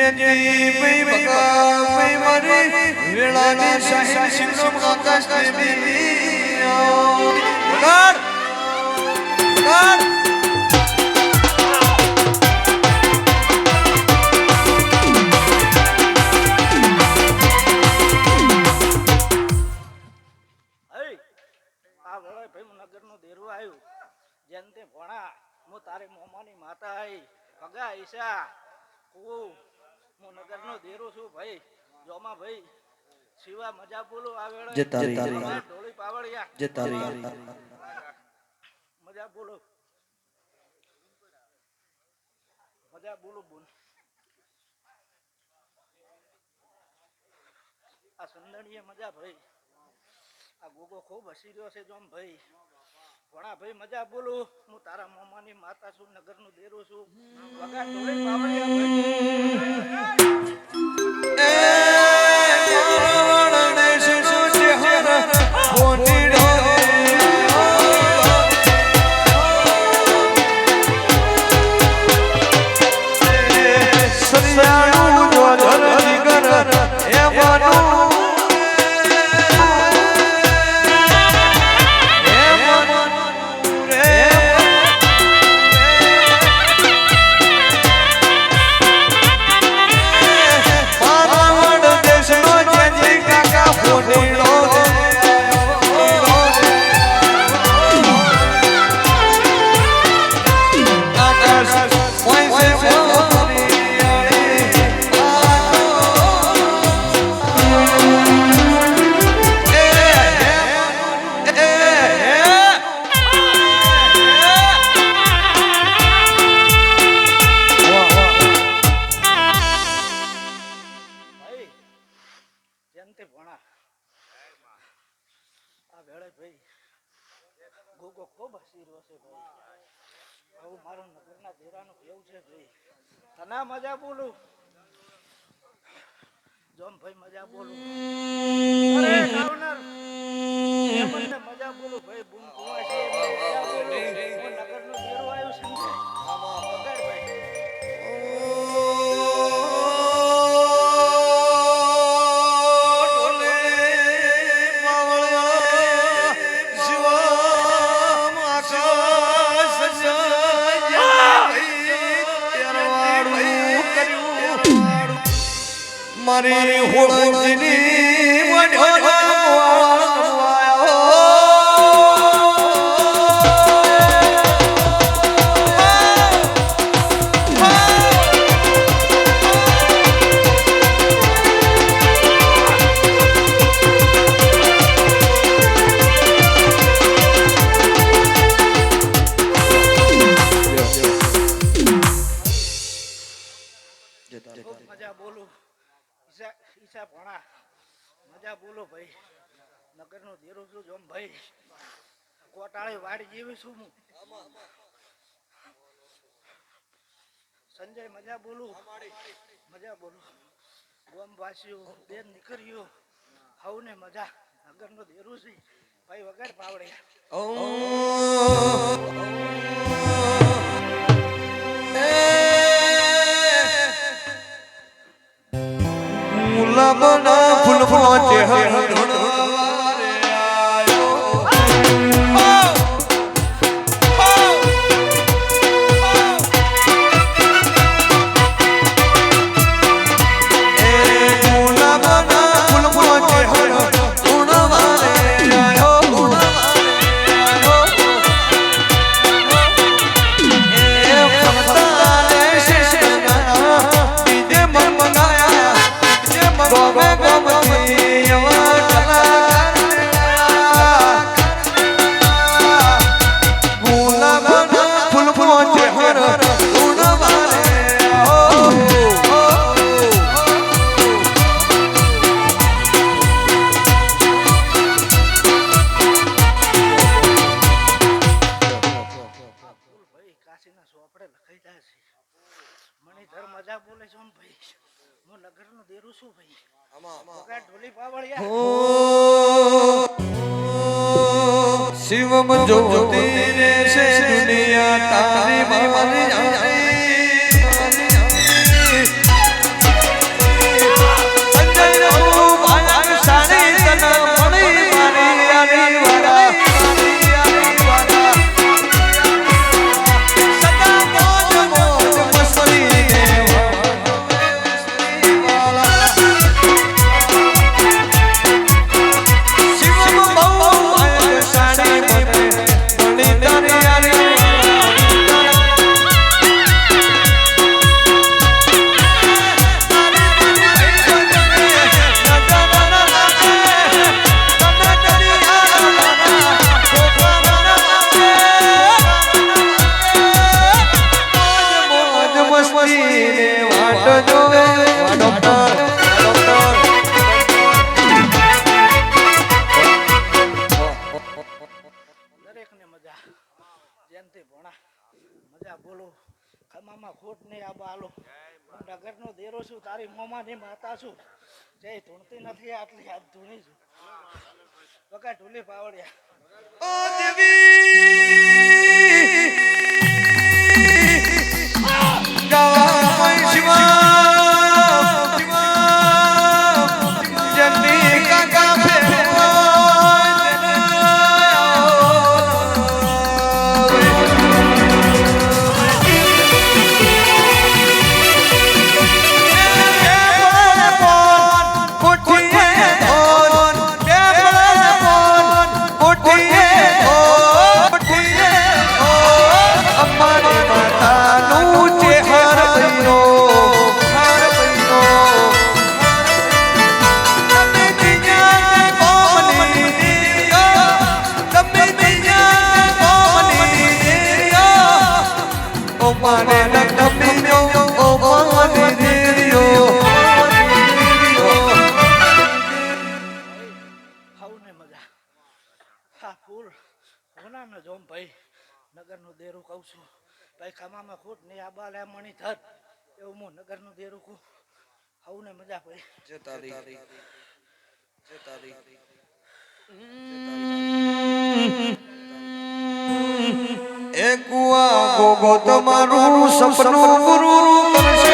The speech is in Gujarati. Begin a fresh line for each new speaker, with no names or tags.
જેની પઈ બકા પઈ મારી વેળાની સાહેબ સિંગમ આકાશ દેવી વગાડ વગાડ
જંતે ભણા હું તારી મોમાની માતા આઈ ભગા ઈશા હું નગરનો દેરો છું ભાઈ જોમા ભાઈ શિવા મજા બોલો આ વેળા
જે તારી
ઢોળી પાવળિયા
જે તારી
મજા બોલો બોન આ સુંદરીએ મજા ભાઈ આ ગોગો ખૂબ હસી રહ્યો છે જોમ ભાઈ ભણા ભાઈ મજા બોલું હું તારા મોમાની માતા છું નગરનું દેરું છું વગા ઢોળી પાવળિયા ગોગો ખૂબ હસી રહ્યો છે ભાઈ આવું મારું નગરના દેરાનું કેવું છે ભાઈ તના મજા બોલું જોમ ભાઈ મજા બોલું અરે ગાવનર એમને મજા બોલું ભાઈ બૂમ કુવા છે મજા બોલું નગરનું દેરું આવ્યું સમજે વગાડ ભાઈ
મારી હોળજીની વડવાયો
મજા બોલું ઈશા ભણા મજા બોલો ભાઈ નગરનો દેરો છું જોમ ભાઈ કોટાળી વાડી જેવી છું હું સંજય મજા બોલું ગોમવાસીઓ બેન નીકળ્યો હવને મજા નગરનો દેરો છે ભાઈ વગર પાવડે
મુલાબના ફૂલ ફૂલો ચહેરો મજા બોલે છો ભાઈ હું નગરનો દેરું છું ભાઈ વગા ઢોલી પાવળિયા શિવમ જ્યોતિ રે છે દુનિયા તારી મારી
વાટ જોવે ડોક્ટર
દરેકને મજા જેનથી ભણા મજા બોલો ખમામાં ખોટ નહીં આબા હાલો હું નગરનો દેરો છું તારી મોમાની માતા છું જય ધૂણતી નથી આટલી હાથ ધૂણી છું વગા ઢોલી પાવડિયા
ઓ દેવી ગાવા શિવા જંડી કાકા
જોમ ભાઈ નગરનું દેરું કહું છું ભાઈ ખમામાં ખોટ નહીં આબા લે મણી ધર એવું હું નગરનું દેરું કહું આવું ને મજા ભાઈ
એ કુવા ગોગો તમારું સપનું ગુરુ કરશે